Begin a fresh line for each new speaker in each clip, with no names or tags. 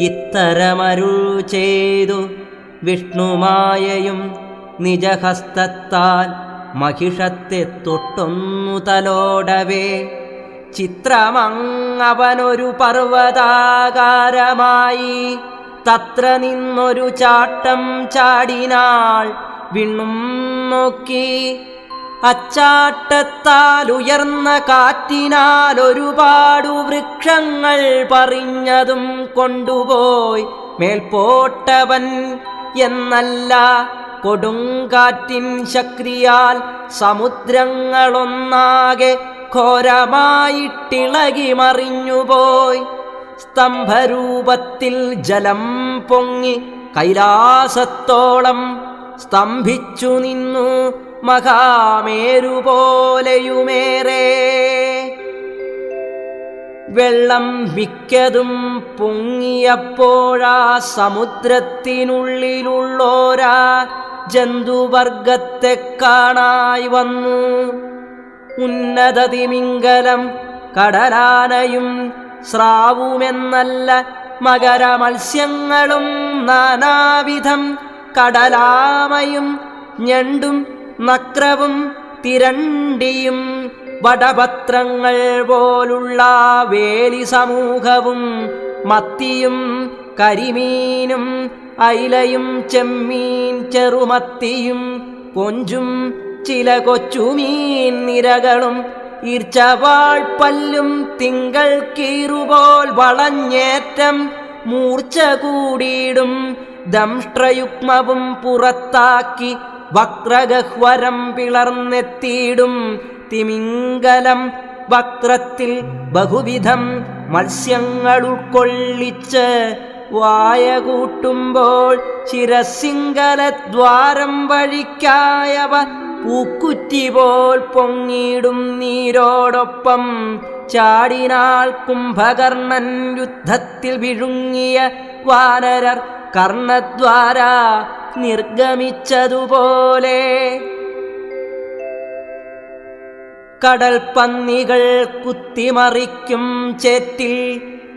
ഇത്തരമരുൾ ചെയ്തു വിഷ്ണുമായയും നിജഹസ്തത്താൽ മഹിഷത്തെ തൊട്ടൊന്നു തലോടവേ ചിത്രമങ്ങവനൊരു പർവ്വതാകാരമായി തത്ര നിന്നൊരു ചാട്ടം ചാടിനാൾ വിണ്ണും നോക്കി അച്ചാട്ടത്താൽ ഉയർന്ന കാറ്റിനാൽ ഒരുപാടു വൃക്ഷങ്ങൾ പറിഞ്ഞതും കൊണ്ടുപോയി മേൽപോട്ടവൻ എന്നല്ല കൊടുങ്കാറ്റിൻ ശക്തിയാൽ സമുദ്രങ്ങളൊന്നാകെ ഘോരമായിട്ടിളകി മറിഞ്ഞുപോയി സ്തംഭരൂപത്തിൽ ജലം പൊങ്ങി കൈലാസത്തോളം സ്തംഭിച്ചു നിന്നു മഹാമേരുപോലെയുമേറെ വെള്ളം മിക്കതും പൊങ്ങിയപ്പോഴാ സമുദ്രത്തിനുള്ളിലുള്ളോരാ ജന്തുവർഗത്തെ കാണായി വന്നു ഉന്നതതിമിംഗലം കടലാനയും സ്രാവുമെന്നല്ല മകരമത്സ്യങ്ങളും നാനാവിധം കടലാമയും ഞണ്ടും നക്രവും തിരണ്ടിയും വടപത്രങ്ങൾ പോലുള്ള വേലി സമൂഹവും മത്തിയും കരിമീനും അയിലയും ചെമ്മീൻ ചെറുമത്തിയും കൊഞ്ചും ചില കൊച്ചുമീൻ നിരകളും ഈർച്ചവാൾ പല്ലും തിങ്കൾ കീറുപോൽ വളഞ്ഞേറ്റം മൂർച്ച കൂടിയിടും ദംഷ്ട്രയുഗ്മവും പുറത്താക്കി വക്രഗഹ്വരം പിളർന്നെത്തിയിടും തിമിംഗലം വക്രത്തിൽ ബഹുവിധം മത്സ്യങ്ങൾ ഉൾക്കൊള്ളിച്ച് വായ കൂട്ടുമ്പോൾ ശിരസിംഗലദ്വാരം വഴിക്കായവ പൂക്കുറ്റി പോൽ പൊങ്ങിടും നീരോടൊപ്പം ചാടിനാൾ കുംഭകർണൻ യുദ്ധത്തിൽ വിഴുങ്ങിയ വാനരർ കർണദ്വാര നിർഗമിച്ചതുപോലെ കടൽ പന്നികൾ കുത്തിമറിക്കും ചേറ്റിൽ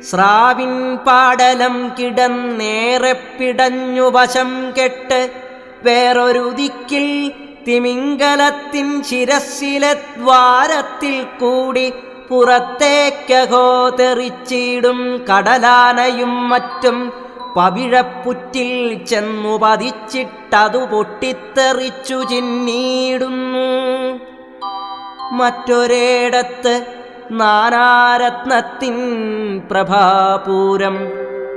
സ്രാവിൻ പാടലം കിടന്നേറെ പിടഞ്ഞു വശം കെട്ട് വേറൊരു ദിക്കിൽ തിമിംഗലത്തിൻ ശിരസ്സിലെ ദ്വാരത്തിൽ കൂടി പുറത്തേക്കഹോ തെറിച്ചിടും കടലാനയും മറ്റും പവിഴപ്പുറ്റിൽ ചെന്നു പതിച്ചിട്ടതു പൊട്ടിത്തെറിച്ചു ചിന്നീടുന്നു മറ്റൊരിടത്ത് നാനാരത്നത്തിൻ പ്രഭാപൂരം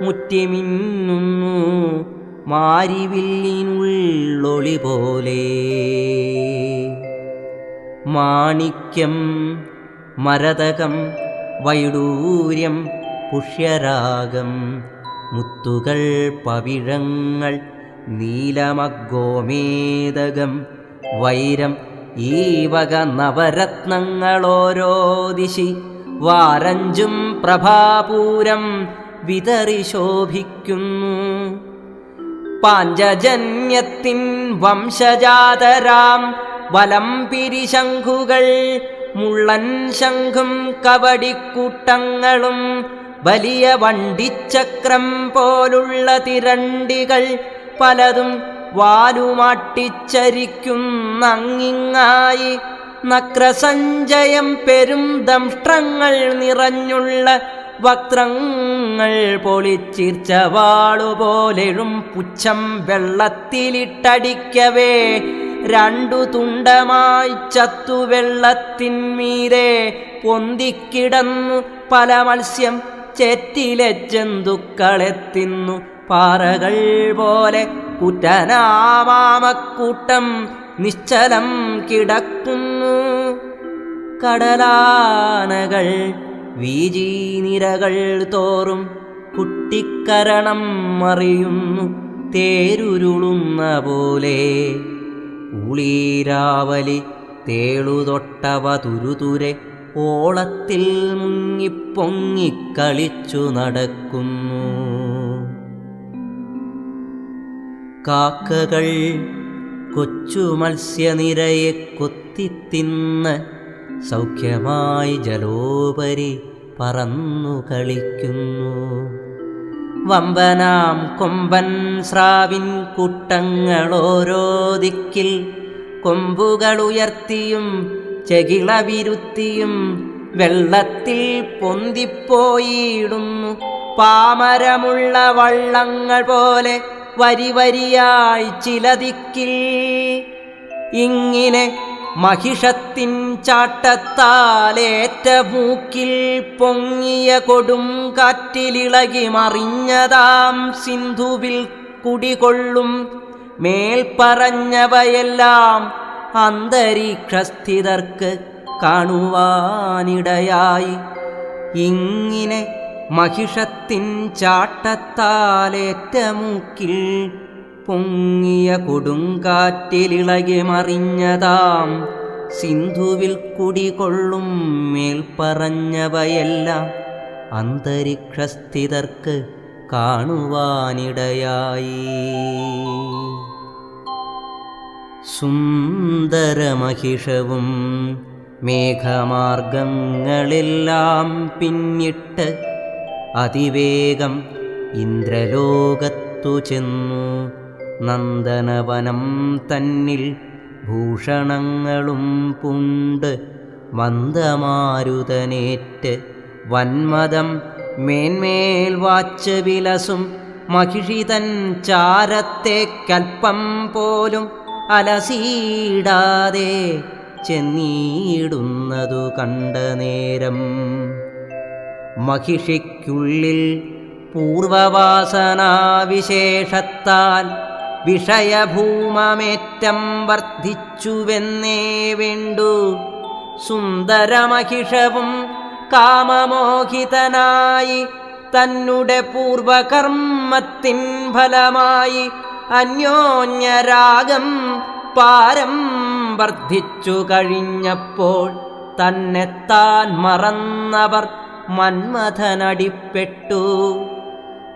മുറ്റിമിന്നുന്നു മാരിവില്ലിനുള്ളൊളി പോലെ മാണിക്യം മരതകം വൈഡൂര്യം പുഷ്യരാഗം മുത്തുകൾ പവിഴങ്ങൾ നീലമഗോമേദകം വൈരം ഈ വക നവരത്നങ്ങളോരോ ദിശി വാരഞ്ചും പ്രഭാപൂരം വിതറി ശോഭിക്കുന്നു പാഞ്ചജന്യത്തിൻ വംശജാതരാം വലം പിരിശംഖുകൾ മുള്ളൻ ശംഖും കവടിക്കൂട്ടങ്ങളും വലിയ വണ്ടിച്ചക്രം പോലുള്ള തിരണ്ടികൾ പലതും വാലുമാട്ടിച്ചരിക്കുന്നങ്ങിങ്ങായി നക്രസഞ്ചയം പെരും ദംഷ്ട്രങ്ങൾ നിറഞ്ഞുള്ള വക്രങ്ങൾ പൊളിച്ചീർച്ച വാളുപോലെഴും പുച്ഛം വെള്ളത്തിലിട്ടടിക്കവേ രണ്ടു തുണ്ടമായി ചത്തു വെള്ളത്തിന്മീതെ പൊന്തിക്കിടന്നു പല മത്സ്യം ചേറ്റിലെ ജന്തുക്കളെ തിന്നു പാറകൾ പോലെ കുറ്റനാമാമക്കൂട്ടം നിശ്ചലം കിടക്കുന്നു കടലാനകൾ വീജീനിരകൾ തോറും കുട്ടിക്കരണം മറിയുന്നു തേരുരുളുന്ന പോലെ ഊളീരാവലി തേളുതൊട്ടവ തുരുതുരെ ഓളത്തിൽ മുങ്ങിപ്പൊങ്ങിക്കളിച്ചു നടക്കുന്നു കാക്കകൾ കൊച്ചു മത്സ്യനിരയെ കൊത്തിത്തിന്ന് സൗഖ്യമായി ജലോപരി പറന്നു കളിക്കുന്നു വമ്പനാം കൊമ്പൻ സ്രാവിൻ കൂട്ടങ്ങളോരോ ദിക്കിൽ കൊമ്പുകളുയർത്തിയും ചെകിളവിരുത്തിയും വെള്ളത്തിൽ പൊന്തിപ്പോയിടുന്നു. പാമരമുള്ള വള്ളങ്ങൾ പോലെ വരി വരിയായി ചില ദിക്കിൽ. ഇങ്ങനെ മഹിഷത്തിൻ ചാട്ടത്താലേറ്റ മൂക്കിൽ പൊങ്ങിയ കൊടും കാറ്റിലിളകി മറിഞ്ഞതാം സിന്ധുവിൽ കുടികൊള്ളും മേൽപ്പറഞ്ഞവയെല്ലാം അന്തരീക്ഷസ്ഥിതർക്ക് കാണുവാനിടയായി. ഇങ്ങനെ മഹിഷത്തിൻ ചാട്ടത്താലേറ്റ മൂക്കിൽ പൊങ്ങിയ കൊടുങ്കാറ്റിലിളകി മറിഞ്ഞതാം സിന്ധുവിൽ കുടികൊള്ളും മേൽപ്പറഞ്ഞവയെല്ലാം അന്തരീക്ഷസ്ഥിതർക്ക് കാണുവാനിടയായി. സുന്ദരമഹിഷവും മേഘമാർഗങ്ങളെല്ലാം പിന്നിട്ട് അതിവേഗം ഇന്ദ്രലോകത്തു ചെന്നു. നന്ദനവനം തന്നിൽ ഭൂഷണങ്ങളും പൂണ്ട് മന്ദമാരുതനേറ്റ് വന്മദം മേന്മേൽ വാച്ച് വിലസും മഹിഷിതൻ ചാരത്തേക്കൽപ്പം പോലും അലസീടാതെ ചെന്നിടുന്നതു കണ്ട നേരം മഹിഷിക്കുള്ളിൽ പൂർവവാസനാവിശേഷത്താൽ വിഷയഭൂമമേറ്റം വർദ്ധിച്ചുവെന്നേ വേണ്ടു. സുന്ദരമഹിഷവും കാമമോഹിതനായി തന്നുടെ പൂർവകർമ്മത്തിൻ ഫലമായി അന്യോന്യരാഗം പാരം വർദ്ധിച്ചു കഴിഞ്ഞപ്പോൾ തന്നെത്താൻ മറന്നവർ മന്മഥനടിപ്പെട്ടു.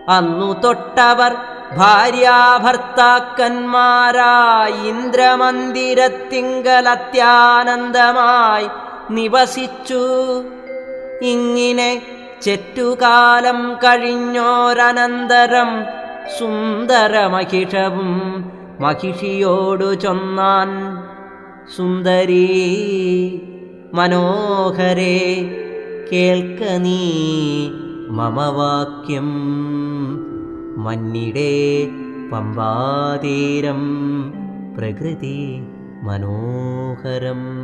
അന്നു തൊട്ടവർ ഭാര്യാഭർത്താക്കന്മാരായി ഇന്ദ്രമന്ദിരത്തിങ്കൽ അത്യാനന്ദമായി നിവസിച്ചു. ഇങ്ങനെ ചെറ്റുകാലം കഴിഞ്ഞോരനന്തരം സുന്ദരമഹിഷവും മഹിഷിയോടു ചൊന്നാൻ, സുന്ദരീ മനോഹരേ, കേൾക്ക നീ മമ വാക്യം. മന്നിടേ പമ്പാതീരം പ്രകൃതി മനോഹരം.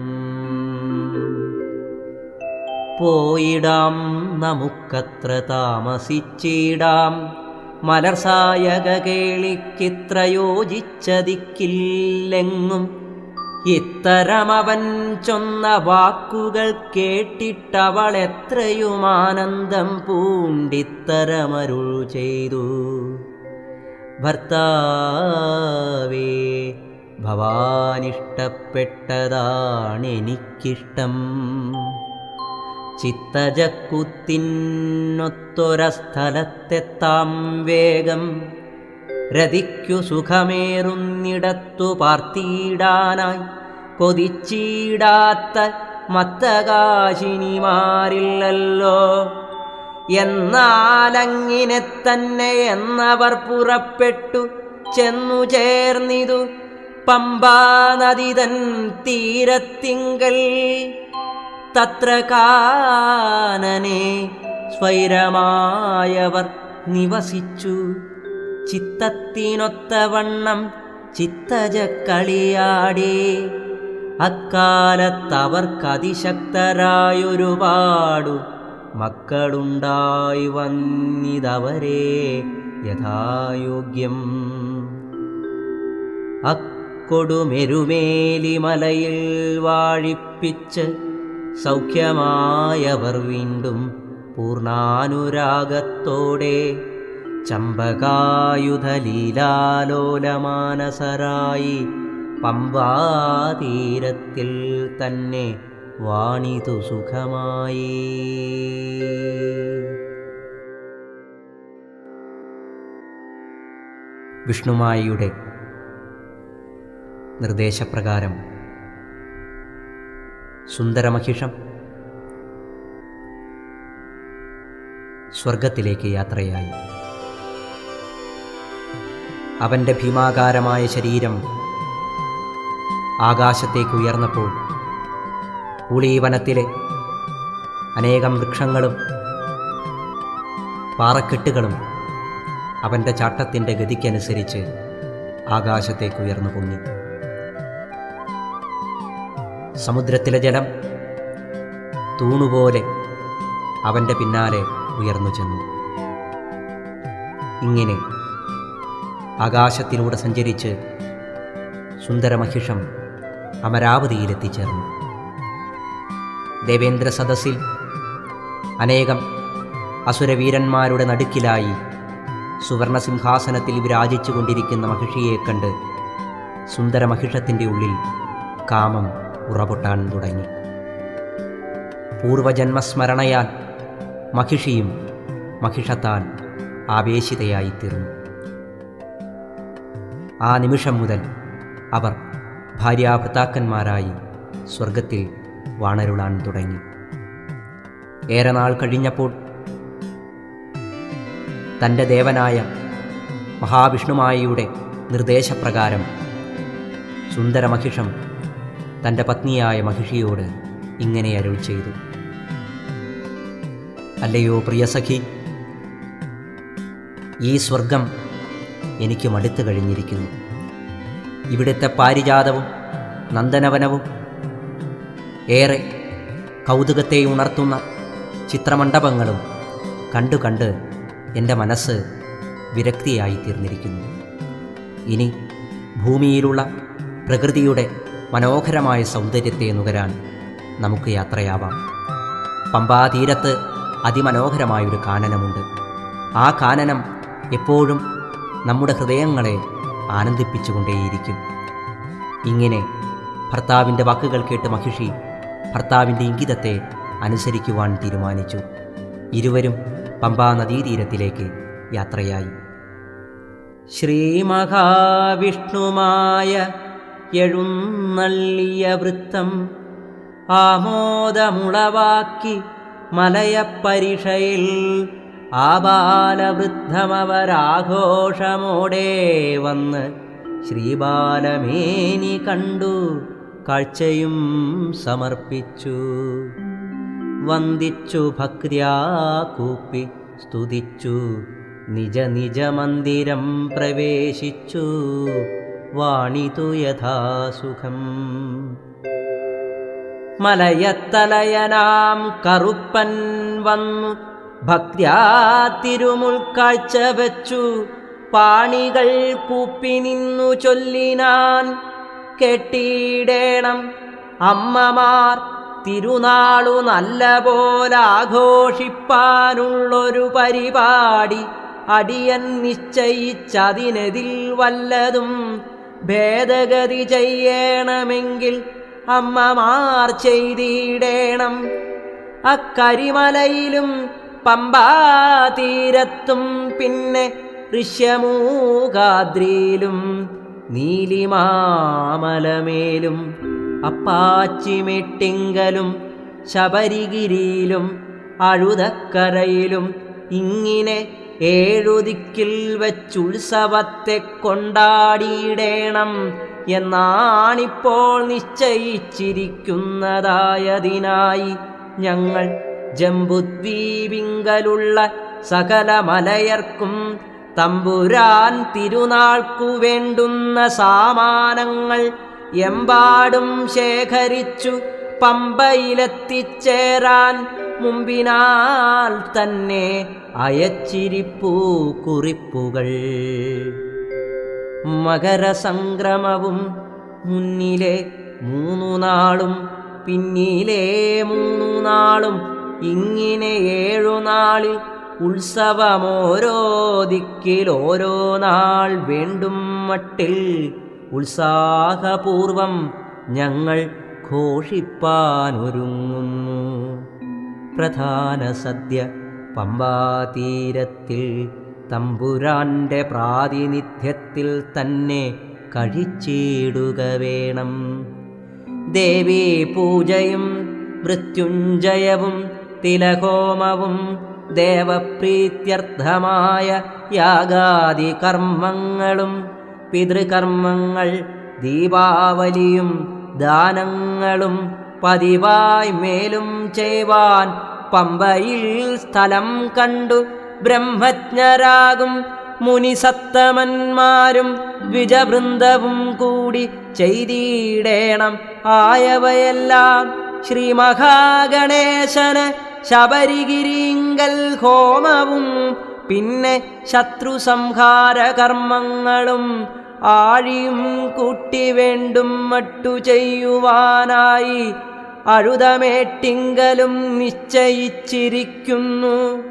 പോയിടാം നമുക്കത്ര താമസിച്ചിടാം, മലർസായക കേളിക്കിത്ര യോജിച്ചതിക്കില്ലെങ്ങും. ഇത്തരമവൻ ചൊന്ന വാക്കുകൾ കേട്ടിട്ടവൾ എത്രയും ആനന്ദം പൂണ്ടിത്തരമരുൾ ചെയ്തു. ഭർത്താവേ, ഭവാനിഷ്ടപ്പെട്ടതാണെനിക്കിഷ്ടം. ചിത്തജക്കുത്തിനൊത്തൊരസ്ഥലത്തെത്താം വേഗം. രതിക്കു സുഖമേറുന്നിടത്തു പാർത്തിയിടാനായി കൊതിച്ചിടാത്ത മത്തകാശിനിമാരില്ലല്ലോ. എന്നാലങ്ങിനെ തന്നെ എന്നവർ പുറപ്പെട്ടു ചെന്നു ചേർന്നിതു പമ്പാനദിതൻ തീരത്തിങ്കൽ. തത്ര കാനനെ സ്വൈരമായവർ നിവസിച്ചു. ചിത്തത്തിനൊത്തവണ്ണം ചിത്തജക്കളിയാടി. അക്കാലത്തവർക്കതിശക്തരായൊരുപാടു മക്കളുണ്ടായി വന്നിതവരെ യഥായോഗ്യം. അക്കൊടുമെരുമേലിമലയിൽ വാഴിപ്പിച്ച് സൗഖ്യമായവർ വീണ്ടും പൂർണ്ണാനുരാഗത്തോടെ ചമ്പകായുധലീലാലോലമാനസരായി പമ്പാതീരത്തിൽ തന്നെ വാണിതു സുഖമായി. വിഷ്ണുമായയുടെ നിർദ്ദേശപ്രകാരം സുന്ദരമഹിഷം സ്വർഗത്തിലേക്ക് യാത്രയായി. അവൻ്റെ ഭീമാകാരമായ ശരീരം ആകാശത്തേക്ക് ഉയർന്നപ്പോൾ ഊളീവനത്തിലെ അനേകം വൃക്ഷങ്ങളും പാറക്കെട്ടുകളും അവൻ്റെ ചാട്ടത്തിൻ്റെ ഗതിക്കനുസരിച്ച് ആകാശത്തേക്ക് ഉയർന്നു പൊങ്ങി. സമുദ്രത്തിലെ ജലം തൂണുപോലെ അവൻ്റെ പിന്നാലെ ഉയർന്നു ചെന്നു. ഇങ്ങനെ ആകാശത്തിലൂടെ സഞ്ചരിച്ച് സുന്ദരമഹിഷം അമരാവതിയിലെത്തിച്ചേർന്നു. ദേവേന്ദ്ര സദസ്സിൽ അനേകം അസുരവീരന്മാരുടെ നടുക്കിലായി സുവർണസിംഹാസനത്തിൽ വിരാജിച്ചു കൊണ്ടിരിക്കുന്ന മഹിഷിയെ കണ്ട് സുന്ദരമഹിഷത്തിൻ്റെ ഉള്ളിൽ കാമം ഉറപൊട്ടാൻ തുടങ്ങി. പൂർവജന്മസ്മരണയാൽ മഹിഷിയും മഹിഷത്താൽ ആവേശിതയായിത്തീർന്നു. ആ നിമിഷം മുതൽ അവർ ഭാര്യാഭർത്താക്കന്മാരായി സ്വർഗത്തിൽ വാണരുളാൻ തുടങ്ങി. ഏറെ നാൾ കഴിഞ്ഞപ്പോൾ തൻ്റെ ദേവനായ മഹാവിഷ്ണുമായയുടെ നിർദ്ദേശപ്രകാരം സുന്ദരമഹിഷം തൻ്റെ പത്നിയായ മഹിഷിയോട് ഇങ്ങനെ അരുൾ ചെയ്തു: അല്ലയോ പ്രിയസഖി, ഈ സ്വർഗം എനിക്ക് മടുത്തു കഴിഞ്ഞിരിക്കുന്നു. ഇവിടുത്തെ പാരിജാതവും നന്ദനവനവും ഏറെ കൗതുകത്തെ ഉണർത്തുന്ന ചിത്രമണ്ഡപങ്ങളും കണ്ടു കണ്ട് എൻ്റെ മനസ്സ് വിരക്തിയായിത്തീർന്നിരിക്കുന്നു. ഇനി ഭൂമിയിലുള്ള പ്രകൃതിയുടെ മനോഹരമായ സൗന്ദര്യത്തെ നുകരാൻ നമുക്ക് യാത്രയാവാം. പമ്പാതീരത്ത് അതിമനോഹരമായൊരു കാനനമുണ്ട്. ആ കാനനം എപ്പോഴും നമ്മുടെ ഹൃദയങ്ങളെ ആനന്ദിപ്പിച്ചുകൊണ്ടേയിരിക്കും. ഇങ്ങനെ ഭർത്താവിൻ്റെ വാക്കുകൾ കേട്ട് മഹിഷി ഭർത്താവിൻ്റെ ഇംഗിതത്തെ അനുസരിക്കുവാൻ തീരുമാനിച്ചു. ഇരുവരും പമ്പാ നദീതീരത്തിലേക്ക് യാത്രയായി. ശ്രീമഹാവിഷ്ണുമായ എഴുന്നള്ളിയ വൃത്തം ആമോദമുളവാക്കി മലയപ്പരിഷയിൽ ആബാലവൃദ്ധമവരാഘോഷമോടെ വന്ന് ശ്രീബാലമേനി കണ്ടു കാഴ്ചയും സമർപ്പിച്ചു. വന്ദിച്ചു ഭക്ത്യാ കൂപ്പി സ്തുതിച്ചു നിജ നിജ മന്ദിരം പ്രവേശിച്ചു വാണിതു യഥാസുഖം. മലയത്തലയനാം കറുപ്പൻ വന്നു ഭക്ത്യാ തിരുമുൾക്കാഴ്ച വച്ചു പാണികൾ കൂപ്പി നിന്നു ചൊല്ലിനാൻ: കെട്ടിയിടേണം അമ്മമാർ തിരുനാളു നല്ല പോലാഘോഷിപ്പാനുള്ളൊരു പരിപാടി അടിയൻ നിശ്ചയിച്ചതിനെതിൽ വല്ലതും ഭേദഗതി ചെയ്യണമെങ്കിൽ അമ്മമാർ ചെയ്തിടേണം. അക്കരിമലയിലും പമ്പാതീരത്തും പിന്നെ ഋഷ്യമൂകാദ്രിയിലും നീലിമാമലമേലും അപ്പാച്ചിമെട്ടിങ്കലും ശബരിഗിരിയിലും അഴുതക്കരയിലും ഇങ്ങനെ 7 ദിക്കിൽ വച്ചുത്സവത്തെ കൊണ്ടാടിയിടേണം എന്നാണിപ്പോൾ നിശ്ചയിച്ചിരിക്കുന്നതായതിനായി ഞങ്ങൾ ജംബുദ്വീപിങ്കലുള്ള സകല മലയർക്കും തമ്പുരാൻ തിരുനാൾക്കു വേണ്ടുന്ന സാമാനങ്ങൾ എമ്പാടും ശേഖരിച്ചു പമ്പയിലെത്തിച്ചേരാൻ മുമ്പിനാൽ തന്നെ അയച്ചിരിപ്പൂ കുറിപ്പുകൾ. മകരസംക്രമവും മുന്നിലെ 3 നാളും പിന്നിലെ 3 നാളും ഇങ്ങനെ 7 നാളിൽ ഉത്സവമോരോ ദിക്കിൽ ഓരോ നാൾ വേണ്ടും മട്ടിൽ ഉത്സാഹപൂർവം ഞങ്ങൾ ഘോഷിപ്പാനൊരുങ്ങുന്നു. പ്രധാന സദ്യ പമ്പാതീരത്തിൽ തമ്പുരാന്റെ പ്രാതിനിധ്യത്തിൽ തന്നെ കഴിച്ചിടുക വേണം. ദേവീ പൂജയും മൃത്യുഞ്ജയവും തിലഹോമവും ദേവപ്രീത്യർത്ഥമായ യാഗാദി കർമ്മങ്ങളും പിതൃകർമ്മങ്ങൾ ദീപാവലിയും ദാനങ്ങളും പതിവായി മേലും ചെയ്വാൻ പമ്പയിൽ സ്ഥലം കണ്ടു ബ്രഹ്മജ്ഞരാകും മുനിസത്തമന്മാരും ദ്വിജവൃന്ദവും കൂടി ചെയ്തിടേണം ആയവയെല്ലാം ശ്രീ മഹാഗണേശന് ശബരിഗിരിങ്കൽ ഹോമവും പിന്നെ ശത്രുസംഹാര കർമ്മങ്ങളും ആഴിയും കൂട്ടി വേണ്ടും മട്ടു ചെയ്യുവാനായി അഴുതമേട്ടിങ്കലും നിശ്ചയിച്ചിരിക്കുന്നു.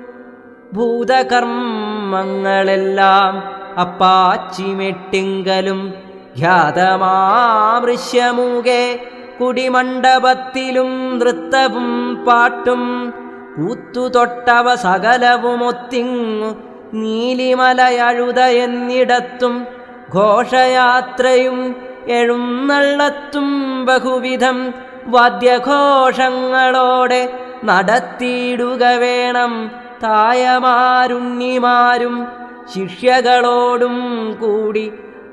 ഭൂതകർമ്മങ്ങളെല്ലാം അപ്പാച്ചിമെട്ടിങ്കലും ഖ്യാതമാമൃശ്യമൂകെ കുടിമണ്ഡപത്തിലും നൃത്തവും പാട്ടും കൂത്തുതൊട്ടവ സകലവുമൊത്തിങ്ങു നീലിമലയഴുത എന്നിടത്തും ഘോഷയാത്രയും എഴുന്നള്ളത്തും ബഹുവിധം വാദ്യഘോഷങ്ങളോടെ നടത്തിയിടുക വേണം. തായമാരുണ്ണിമാരും ശിഷ്യകളോടും കൂടി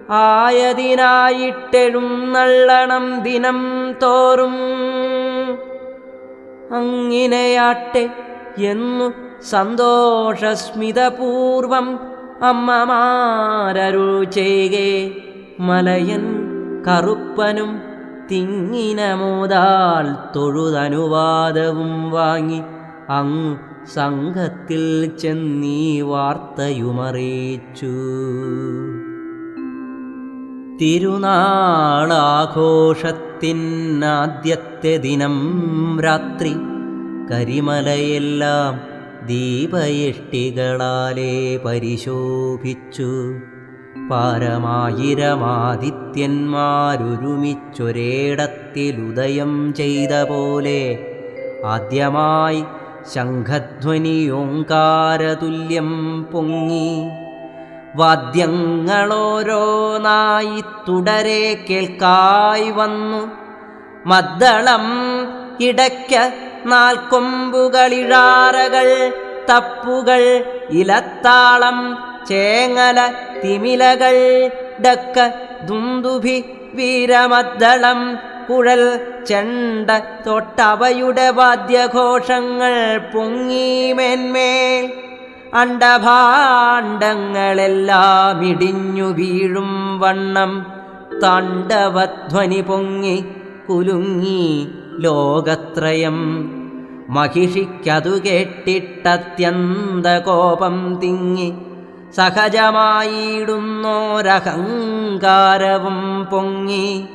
ആയതിനായിട്ടെഴുന്നള്ളണം ദിനം തോറും. അങ്ങിനെയാട്ടെ എന്നു സന്തോഷസ്മിതപൂർവം അമ്മമാരരുൾ ചെയ്കെ മലയൻ കറുപ്പനും തിങ്ങിനമോദാൽ തൊഴുതനുവാദവും വാങ്ങി അങ്ങ് സംഘത്തിൽ ചെന്നീ വാർത്തയുമറിയിച്ചു. തിരുനാളാഘോഷത്തിനാദ്യത്തെ ദിനം രാത്രി കരിമലയെല്ലാം ദീപയഷ്ടികളാലേ പരിശോഭിച്ചു. പാരമായിരമാദിത്യന്മാരൊരുമിച്ചൊരേടത്തിലുദയം ചെയ്ത പോലെ ആദ്യമായി ശംഖധ്വനിയോങ്കാരതുല്യം പൊങ്ങി. വാദ്യങ്ങളോരോന്നായി തുടരെ കേൾക്കായി വന്നു. മദ്ദളം ഇടയ്ക്ക നാൽക്കൊമ്പുകളിഴാറകൾ തപ്പുകൾ ഇലത്താളം ചേങ്ങല തിമിലകൾ ഡക്ക ദുന്ദുഭി വീരമദ്ദളം കുഴൽ ചെണ്ട തൊട്ടവയുടെ വാദ്യഘോഷങ്ങൾ പൊങ്ങിമേന്മേൽ. അണ്ടഭാണ്ഡങ്ങളെല്ലാം ഇടിഞ്ഞു വീഴും വണ്ണം താണ്ഡവധ്വനി പൊങ്ങി കുലുങ്ങി ലോകത്രയം. മഹിഷിക്കതു കേട്ടിട്ടത്യന്ത കോപം തിങ്ങി സഹജമായിടുന്നോരഹങ്കാരവും പൊങ്ങി.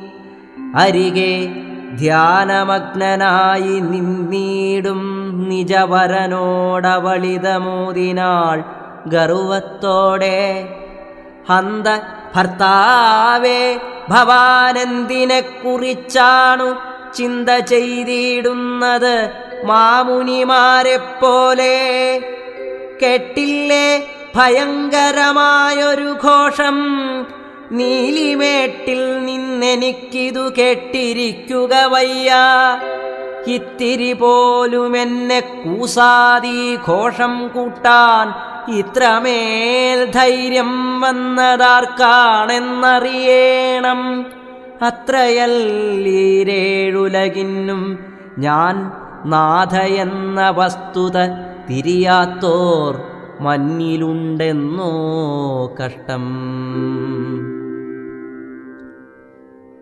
അരികെ ധ്യാനമഗ്നനായി നിന്നീടും നിജവരനോടവളിതമോദിനാൾ ഗർവത്തോടെ. ഹന്ത ഭർത്താവേ, ഭവാനെന്തിനെക്കുറിച്ചാണു ചിന്ത ചെയ്തിടുന്നത് മാമുനിമാരെപ്പോലെ? കേട്ടില്ലേ ഭയങ്കരമായൊരു ഘോഷം? നീലിമേട്ടിൽ നിന്നെനിക്കിതു കേട്ടിരിക്കുക വയ്യ. ഇത്തിരി പോലും എന്നെ കൂസാതി ഘോഷം കൂട്ടാൻ ഇത്രമേൽ ധൈര്യം വന്നതാർക്കാണെന്നറിയേണം. അത്രയല്ലീരേഴുലകിന്നും ഞാൻ നാഥയെന്ന വസ്തുത തിരിയാത്തോർ മന്നിലുണ്ടെന്നോ കഷ്ടം.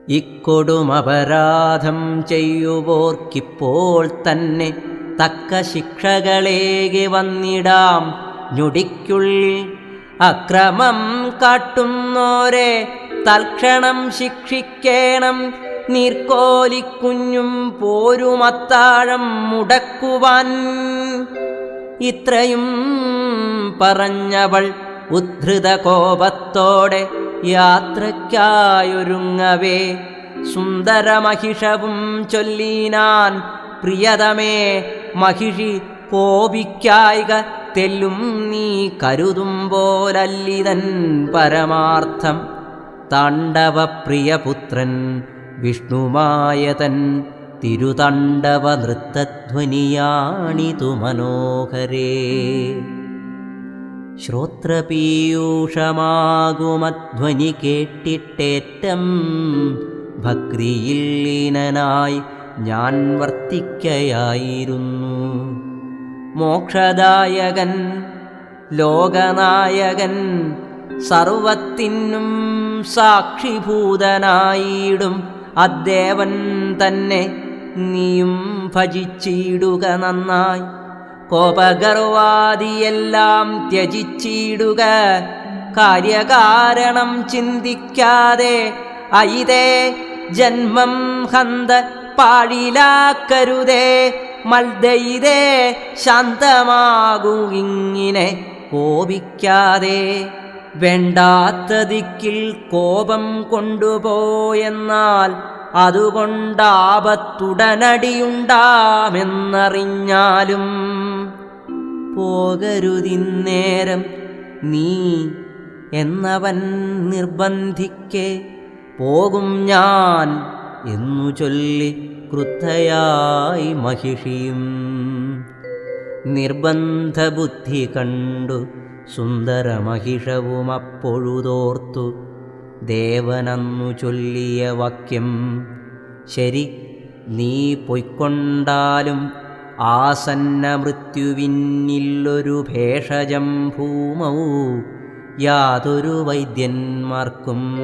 ഇക്കൊടുമപരാധം ചെയ്യുവോർക്കിപ്പോൾ തന്നെ തക്ക ശിക്ഷകളേകി വന്നിടാം ഞൊടിക്കുള്ളിൽ. അക്രമം കാട്ടുന്നോരെ തൽക്ഷണം ശിക്ഷിക്കേണം. നീർക്കോലിക്കുഞ്ഞും പോരുമത്താഴം മുടക്കുവാൻ. ഇത്രയും പറഞ്ഞവൾ ഉദ്ധൃത കോപത്തോടെ യാത്രയ്ക്കായൊരുങ്ങവേ സുന്ദരമഹിഷവും ചൊല്ലിനാൻ. പ്രിയതമേ, മഹിഷി കോപിക്കായിക തെല്ലും നീ കരുതുമ്പോലല്ലിതൻ പരമാർത്ഥം. താണ്ഡവപ്രിയപുത്രൻ വിഷ്ണുമായതൻ തിരുതണ്ഡവ നൃത്തധ്വനിയാണിതു മനോഹരേ. ശ്രോത്രപീയൂഷമാകുമധ്വനി കേട്ടിട്ടേറ്റം ഭക്തിയിൽ ലീനനായി ഞാൻ വർത്തിക്കയായിരുന്നു. മോക്ഷദായകൻ ലോകനായകൻ സർവത്തിനും സാക്ഷിഭൂതനായിടും അദ്ദേവൻ തന്നെ നീയും ഭജിച്ചിടുക നന്നായി. കോപഗർവാദിയെല്ലാം ത്യജിച്ചിടുക, കാര്യകാരണം ചിന്തിക്കാതെ അയിതേ ജന്മം ഹന്ത പാഴിലാക്കരുതേ. മൽദയിതേ ശാന്തമാകൂ ഇങ്ങിനെ കോപിക്കാതെ. വേണ്ടാത്ത ദിക്കിൽ കോപം കൊണ്ടുപോയെന്നാൽ അതുകൊണ്ടാപത്തുടനടിയുണ്ടാമെന്നറിഞ്ഞാലും പോകരുതിന്നേരം നീ എന്നവൻ നിർബന്ധിക്കെ പോകും ഞാൻ എന്നു ചൊല്ലി ക്രുദ്ധയായി മഹിഷിയും. നിർബന്ധബുദ്ധി കണ്ടു സുന്ദരമഹിഷവും അപ്പൊഴുതോർത്തു ദേവനന്നു ചൊല്ലിയ വാക്യം. ശരി, നീ പൊയ്ക്കൊണ്ടാലും ആസന്ന മൃത്യുവിനില്ലൊരു ഭേഷജം ഭൂമൗ യാതൊരു വൈദ്യന്മാർക്കും.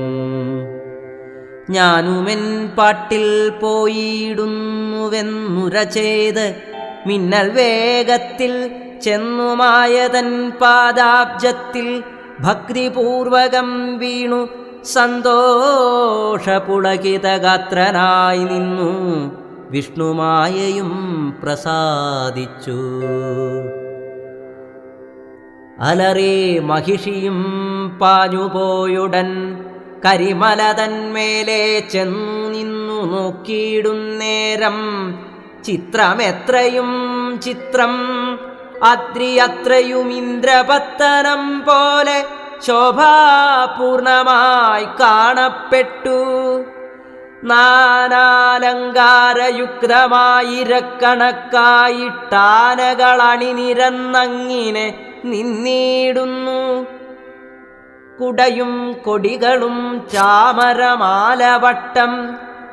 ഞാനുമെൻ പാട്ടിൽ പോയിടുന്നുവെന്നുര ചെയ്ത് മിന്നൽ വേഗത്തിൽ ചെന്നുമായതൻ പാദാബ്ജത്തിൽ ഭക്തിപൂർവകം വീണു സന്തോഷപുളകിതഗാത്രനായി നിന്നു വിഷ്ണുമായയും പ്രസാദിച്ചു. അലറി മഹിഷിയും പാഞ്ഞുപോയുടൻ കരിമലതന്മേലെ ചെന്നു നിന്നു നോക്കിയിടുന്നേരം ചിത്രമെത്രയും ചിത്രം, അദ്രിയത്രയും ഇന്ദ്രപത്തനം പോലെ ശോഭാപൂർണമായി കാണപ്പെട്ടു. നാനാലങ്കാരയുക്തമായിരക്കണക്കായിട്ടാനകളണിനിരന്നങ്ങിനെ നിന്നിടുന്നു. കുടയും കൊടികളും ചാമരമാലവട്ടം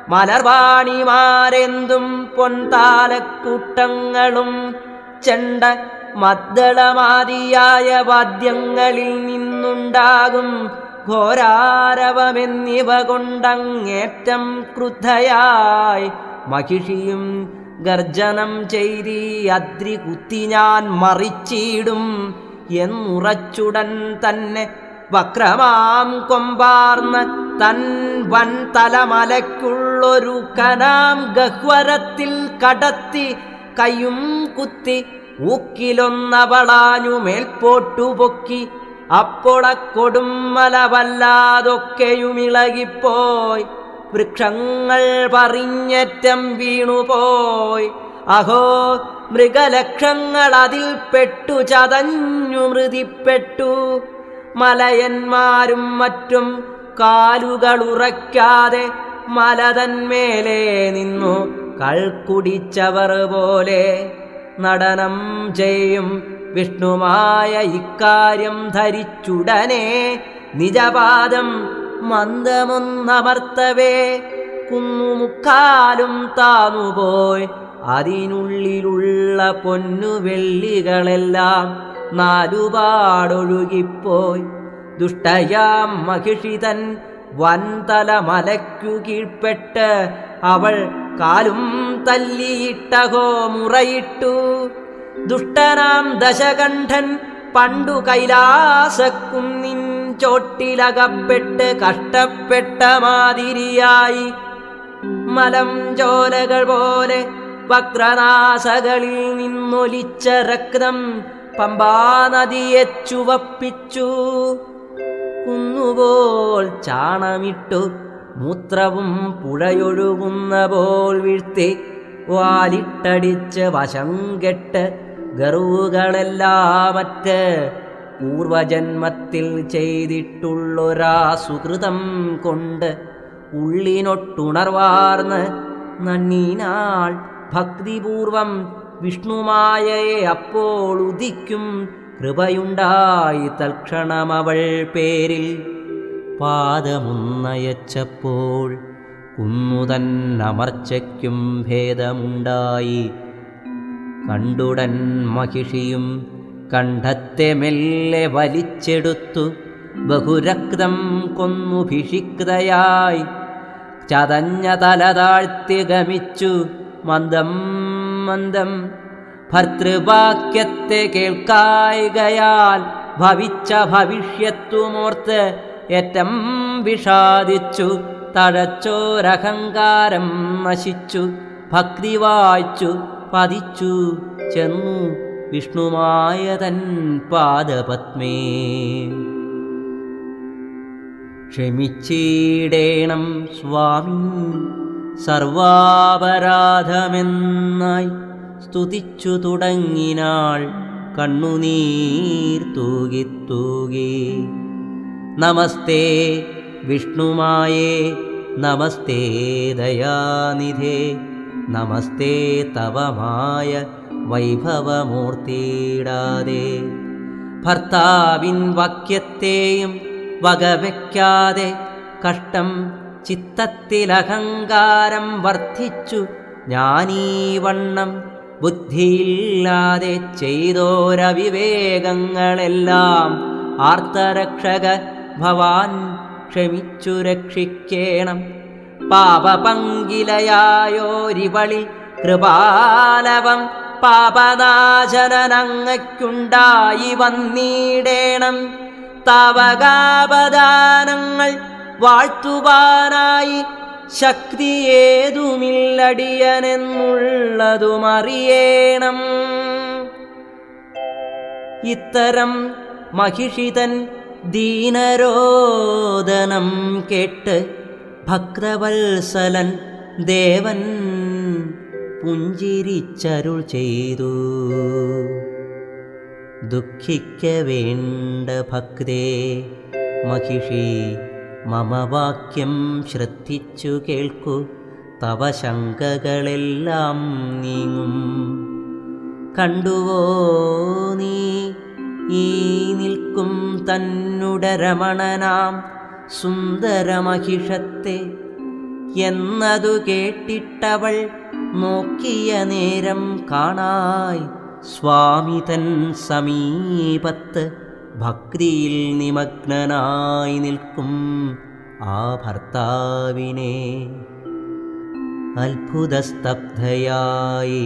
മലർവാണിമാരെന്തും പൊൻതാലക്കൂട്ടങ്ങളും ചെണ്ട മദ്ദളമാദിയായ വാദ്യങ്ങളിൽ നിന്നുണ്ടാകും ഘോരാരവമെന്നിവ കൊണ്ടങ്ങേറ്റം ക്രുദ്ധയായി മഹിഷിയും ഗർജനം ചെയ്തി അദ്രി കുത്തി ഞാൻ മറിച്ചിടും എന്നുറച്ചുടൻ തന്നെ വക്രമാം കൊമ്പാർന്ന് തൻ വൻ തലമലയ്ക്കുള്ളൊരു കനാം ഗഹ്വരത്തിൽ കടത്തി കയ്യും കുത്തി ഊക്കിലൊന്നവളാഞ്ഞു മേൽപോട്ടു പൊക്കി. അപ്പോളക്കൊടും മലവല്ലാതൊക്കെയുമിളകിപ്പോയി, വൃക്ഷങ്ങൾ പറഞ്ഞറ്റം വീണുപോയി. അഹോ, മൃഗലക്ഷങ്ങൾ അതിൽ പെട്ടു ചതഞ്ഞു മൃതിപ്പെട്ടു. മലയന്മാരും മറ്റും കാലുകളുറയ്ക്കാതെ മലതന്മേലെ നിന്നു കൾക്കുടിച്ചവർ പോലെ നടനം ചെയ്യും വിഷ്ണുമായ ഇക്കാര്യം ധരിച്ചുടനെ നിജപാദം മന്ദമൊന്നമർത്തവേ കുന്നുമുക്കാലും താന്നുപോയി. അതിനുള്ളിലുള്ള പൊന്നുവെള്ളികളെല്ലാം നാലുപാടൊഴുകിപ്പോയി. ദുഷ്ടയാം മഹിഷിതൻ വൻതലമലയ്ക്കു കീഴ്പ്പെട്ട് അവൾ കാലും തല്ലിയിട്ടഹോ മുറയിട്ടു. ദുഷ്ടനാം ദശകണ്ഠൻ പണ്ടു കൈലാസക്കുന്നിൻ ചോട്ടിലകപ്പെട്ട് കഷ്ടപ്പെട്ട മാതിരിയായി മലം ചോലകൾ പോലെ വക്രനാസകളിൽ നിന്നൊലിച്ച രക്തം പമ്പാനദിയെ ചുവപ്പിച്ചു. കുന്നുപോൽ ചാണമിട്ടു മൂത്രവും പുഴയൊഴുകുന്ന പോൽ വീഴ്ത്തി വാലിട്ടടിച്ച് വശം കെട്ട് ഗർവുകളെല്ലാമറ്റ് പൂർവജന്മത്തിൽ ചെയ്തിട്ടുള്ളൊരാ സുകൃതം കൊണ്ട് ഉള്ളിനൊട്ടുണർവാർന്ന് നന്നീനാൾ ഭക്തിപൂർവം വിഷ്ണുമായയെ അപ്പോൾ ഉദിക്കും കൃപയുണ്ടായി തൽക്ഷണമവൾ പേരിൽ പാദമുന്നയച്ചപ്പോൾ കുന്നുതന്നമർച്ചയ്ക്കും ഭേദമുണ്ടായി കണ്ടുടൻ മഹിഷിയും കണ്ഠത്തെ മെല്ലെ വലിച്ചെടുത്തു ബഹുരക്തം കൊന്നു ഭിഷിക്തയായി ചതഞ്ഞ തല താഴ്ത്തി ഗമിച്ചു മന്ദം മന്ദം ഭർതൃവാക്യത്തെ കേൾക്കായികയാൽ ഭവിച്ച ഭവിഷ്യത്തുമോർത്ത് ഏറ്റം വിഷാദിച്ചു തഴച്ചോരഹങ്കാരം നശിച്ചു ഭക്തി വായിച്ചു പതിച്ചു ചെന്നു വിഷ്ണുമായ തൻ പാദപത്മേ. ക്ഷമിച്ചിടേണം സ്വാമി സർവാപരാധമെന്നായി സ്തുതിച്ചു തുടങ്ങിനാൾ കണ്ണുനീർ തൂകി തൂകി. നമസ്തേ വിഷ്ണുമായേ നമസ്തേ ദയാനിധേ നമസ്തേ തവമായ വൈഭവമൂർത്തിയിടാതെ ഭർത്താവിൻ വാക്യത്തെയും വകവയ്ക്കാതെ കഷ്ടം ചിത്തത്തിലഹങ്കാരം വർദ്ധിച്ചു ഞാനീ വണ്ണം ബുദ്ധിയില്ലാതെ ചെയ്തോരവിവേകങ്ങളെല്ലാം ആർത്തരക്ഷക ഭവാൻ ക്ഷമിച്ചു രക്ഷിക്കേണം. പാപപങ്കിലയായോരിവളിൽ കൃപാലവം പാപനാശനങ്ങയ്ക്കുണ്ടായി വന്നിടേണം. താവകാപദാനങ്ങൾ വാഴ്ത്തുവാനായി ശക്തി ഏതുമില്ലടിയനെന്നുള്ളതുമറിയേണം. ഇത്തരം മഹിഷിതൻ ദീനരോദനം കേട്ട് ഭക്തവത്സലൻ ദേവൻ പുഞ്ചിരിച്ചരുൾ ചെയ്തു. ദുഃഖിക്ക വേണ്ട ഭക്തേ മഹിഷി മമ വാക്യം ശ്രദ്ധിച്ചു കേൾക്കൂ തവ ശങ്കകളെല്ലാം നീങ്ങും. കണ്ടുവോ നീ ഈ നിൽക്കും തന്നുടെ രമണനാം സുന്ദരമഹിഷത്തെ എന്നതു കേട്ടിട്ടവൾ നോക്കിയ നേരം കാണായി സ്വാമി തൻ സമീപത്ത് ഭക്തിയിൽ നിമഗ്നനായി നിൽക്കും ആ ഭർത്താവിനെ. അത്ഭുതസ്തബ്ധയായി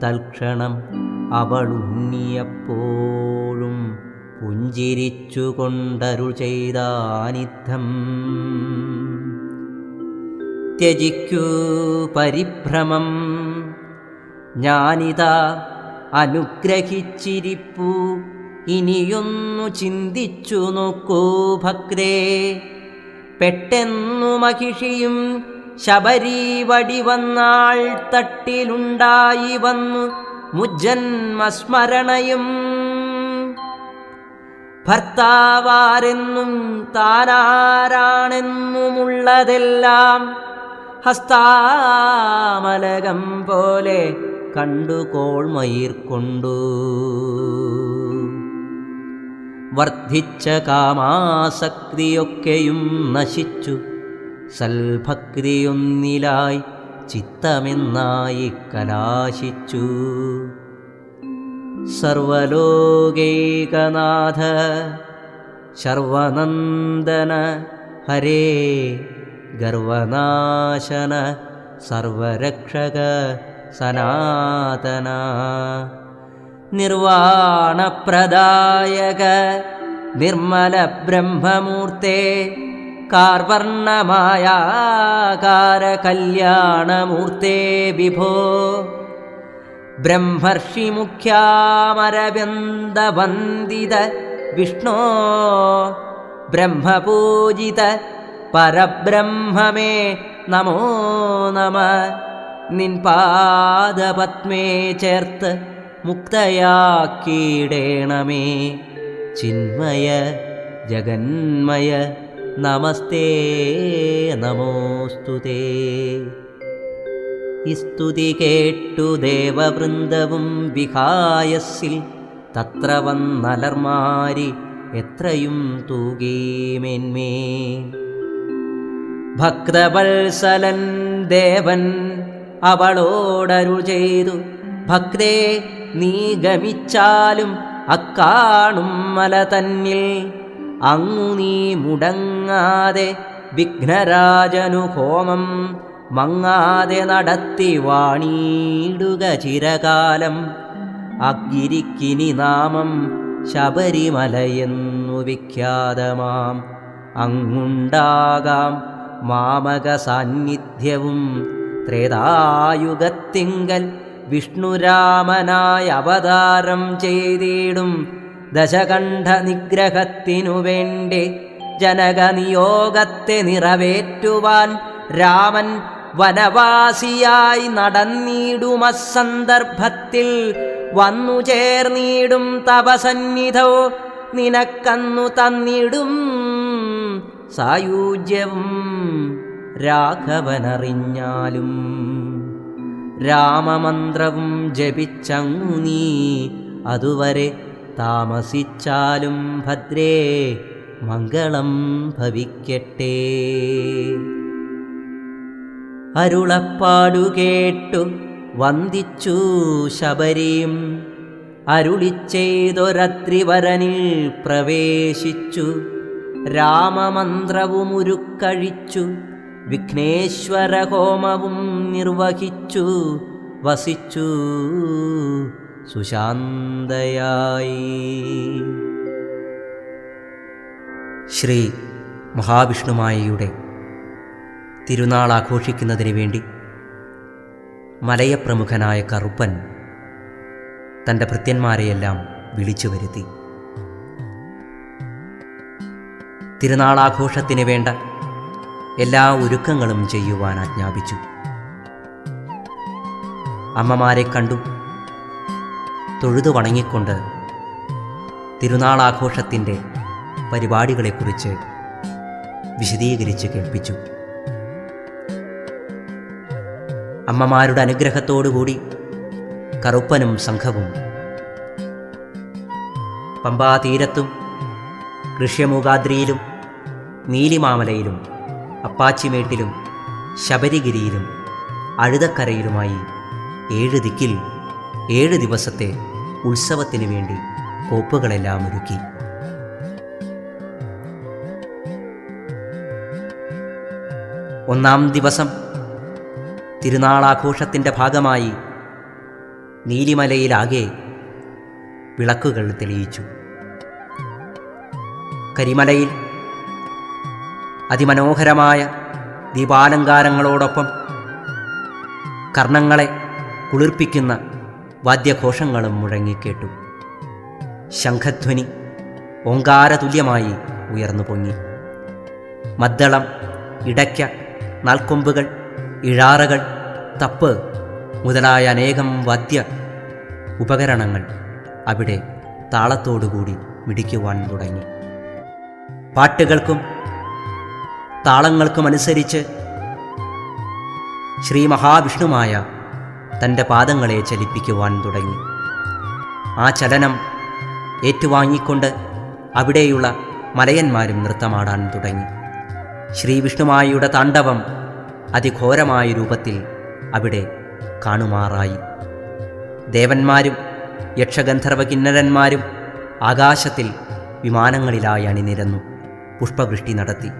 തൽക്ഷണം അവളുണ്ണിയപ്പോഴും പുഞ്ചിരിച്ചുകൊണ്ടരുൾ ചെയ്താനിത്തം. ത്യജിക്കൂ പരിഭ്രമം ഞാനിതാ അനുഗ്രഹിച്ചിരിപ്പൂ ഇനിയൊന്നു ചിന്തിച്ചു നോക്കൂ ഭക്തേ. പെട്ടെന്നു മഹിഷിയും ശബരി വടിവന്നാൾ തട്ടിലുണ്ടായി വന്നു മുജ്ജന്മസ്മരണയും. ഭർത്താവാരെന്നും താനാരാണെന്നുമുള്ളതെല്ലാം ഹസ്താമലകം പോലെ കണ്ടു കോൾമയിർക്കൊണ്ടു. വർദ്ധിച്ച കാമാസക്തിയൊക്കെയും നശിച്ചു സൽഭക്തിയൊന്നിലായി ചിത്തമെന്നായി കലാശിച്ചു. സർവലോകൈകനാഥ ശർവനന്ദന ഹരേ ഗർവനാശന സർവരക്ഷക സനാതന നിർവാണപ്രദായക നിർമ്മല ബ്രഹ്മമൂർത്തേ കാർവർണമായാകാര കല്യാണമൂർത്തേ വിഭോ. ബ്രഹ്മർഷി മുഖ്യാമരവിന്ദവന്ദിത വിഷ്ണോ ബ്രഹ്മപൂജിത പരബ്രഹ്മമേ നമോ നമ. നിൻ പാദപത്മേ ചേർത്ത് മുക്തയാക്കിയിടേണമേ ചിന്മയ ജഗന്മയ നമസ്തേ നമോസ്തുതേ. സ്തുതി കേട്ടു ദേവവൃന്ദവും വിഹായസ്സിൽ തത്ര വന്നലർമാരി എത്രയും തൂകീമേന്മേൽ. ഭക്തവത്സലൻ ദേവൻ അവളോടരുൾ ചെയ്തു, ഭക്തേ നീ ഗമിച്ചാലും അക്കാണും മല തന്നിൽ അങ്ങു നീ മുടങ്ങാതെ വിഘ്നരാജനു ഹോമം മങ്ങാതെ നടത്തി വാണിടുക ചിരകാലം. അഗിരിക്കിനി നാമം ശബരിമലയെന്നു വിഖ്യാതമാം. അങ്ങുണ്ടാകാം മാമക സാന്നിധ്യവും ത്രേതായുഗത്തിങ്കൽ വിഷ്ണുരാമനായ അവതാരം ചെയ്തിടും. ദശകണ്ഠ നിഗ്രഹത്തിനു വേണ്ടി ജനകനിയോഗത്തെ നിറവേറ്റുവാൻ രാമൻ വനവാസിയായി നടന്നിടുമസന്ദർഭത്തിൽ വന്നു ചേർന്നിടും തപസന്നിധോ നിനക്കന്നു തന്നിടും സായുജ്യവും രാഘവനറിഞ്ഞാലും. രാമമന്ത്രവും ജപിച്ചങ്ങു നീ അതുവരെ താമസിച്ചാലും ഭദ്രേ മംഗളം ഭവിക്കട്ടെ. അരുളപ്പാടു കേട്ടു വന്ദിച്ചു ശബരിയും അരുളിച്ചെയ്തൊരത്രിവരനിൽ പ്രവേശിച്ചു. രാമമന്ത്രവുമുരുക്കഴിച്ചു വിഘ്നേശ്വര ഹോമവും നിർവഹിച്ചു വസിച്ചു സുശാന്തയായി. ശ്രീ മഹാവിഷ്ണുമായയുടെ തിരുനാൾ ആഘോഷിക്കുന്നതിന് വേണ്ടി മലയപ്രമുഖനായ കറുപ്പൻ തൻ്റെ ഭൃത്യന്മാരെയെല്ലാം വിളിച്ചു വരുത്തി. തിരുനാളാഘോഷത്തിന് വേണ്ട എല്ലാ ഒരുക്കങ്ങളും ചെയ്യുവാൻ ആജ്ഞാപിച്ചു. അമ്മമാരെ കണ്ടു തൊഴുതു വണങ്ങിക്കൊണ്ട് തിരുനാളാഘോഷത്തിൻ്റെ പരിപാടികളെക്കുറിച്ച് വിശദീകരിച്ച് കേൾപ്പിച്ചു. അമ്മമാരുടെ അനുഗ്രഹത്തോടുകൂടി കറുപ്പനും സംഘവും പമ്പാതീരത്തും ഋഷ്യമൂകാദ്രിയിലും നീലിമാമലയിലും അപ്പാച്ചിമേട്ടിലും ശബരിഗിരിയിലും അഴുതക്കരയിലുമായി 7 ദിക്കിൽ 7 ദിവസത്തെ ഉത്സവത്തിന് വേണ്ടി കോപ്പുകളെല്ലാം ഒരുക്കി. ഒന്നാം ദിവസം തിരുനാളാഘോഷത്തിൻ്റെ ഭാഗമായി നീലിമലയിലാകെ വിളക്കുകൾ തെളിയിച്ചു. കരിമലയിൽ അതിമനോഹരമായ ദീപാലങ്കാരങ്ങളോടൊപ്പം കർണങ്ങളെ കുളിർപ്പിക്കുന്ന വാദ്യഘോഷങ്ങളും മുഴങ്ങിക്കേട്ടു. ശംഖധ്വനി ഓങ്കാരതുല്യമായി ഉയർന്നു പൊങ്ങി. മദ്ദളം, ഇടയ്ക്ക, നാൽക്കൊമ്പുകൾ, ഇഴാറകൾ, തപ്പ് മുതലായ അനേകം വാദ്യ ഉപകരണങ്ങൾ അവിടെ താളത്തോടുകൂടി മിടിക്കുവാൻ തുടങ്ങി. പാട്ടുകൾക്കും താളങ്ങൾക്കുമനുസരിച്ച് ശ്രീ മഹാവിഷ്ണുമായ തൻ്റെ പാദങ്ങളെ ചലിപ്പിക്കുവാൻ തുടങ്ങി. ആ ചലനം ഏറ്റുവാങ്ങിക്കൊണ്ട് അവിടെയുള്ള മലയന്മാരും നൃത്തമാടാൻ തുടങ്ങി. ശ്രീവിഷ്ണുമായയുടെ താണ്ഡവം അതിഘോരമായ രൂപത്തിൽ അവിടെ കാണുമാറായി. ദേവന്മാരും യക്ഷഗന്ധർവ കിന്നരന്മാരും ആകാശത്തിൽ വിമാനങ്ങളിലായി അണിനിരന്നു പുഷ്പവൃഷ്ടി നടത്തി.